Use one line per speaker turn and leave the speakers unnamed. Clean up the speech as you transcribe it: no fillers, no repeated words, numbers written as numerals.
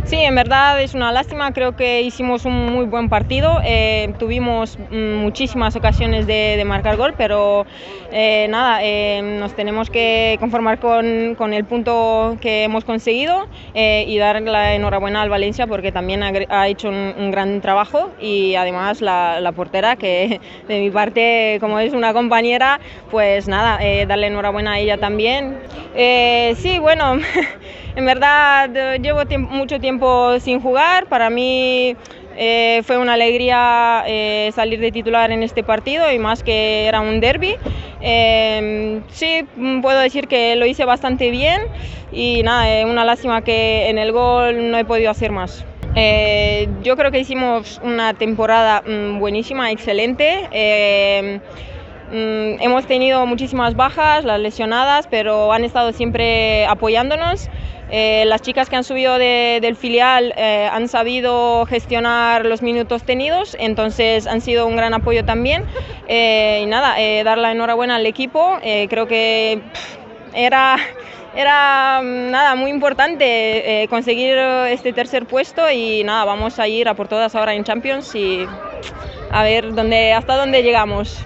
Sí, en verdad es una lástima, creo que hicimos un muy buen partido, tuvimos muchísimas ocasiones de marcar gol, pero nada, nos tenemos que conformar con el punto que hemos conseguido y dar la enhorabuena al Valencia porque también ha hecho un gran trabajo y además la portera, que de mi parte, como es una compañera, pues nada, darle enhorabuena a ella también. Sí, bueno, en verdad llevo mucho tiempo sin jugar, para mí fue una alegría salir de titular en este partido y más que era un derbi. Sí, puedo decir que lo hice bastante bien y nada, una lástima que en el gol no he podido hacer más. Yo creo que hicimos una temporada buenísima, excelente. Hemos tenido muchísimas bajas, las lesionadas, pero han estado siempre apoyándonos. Las chicas que han subido del filial han sabido gestionar los minutos tenidos, entonces han sido un gran apoyo también. Y nada, dar la enhorabuena al equipo, creo que era nada, muy importante conseguir este tercer puesto y nada, vamos a ir a por todas ahora en Champions y a ver hasta dónde llegamos.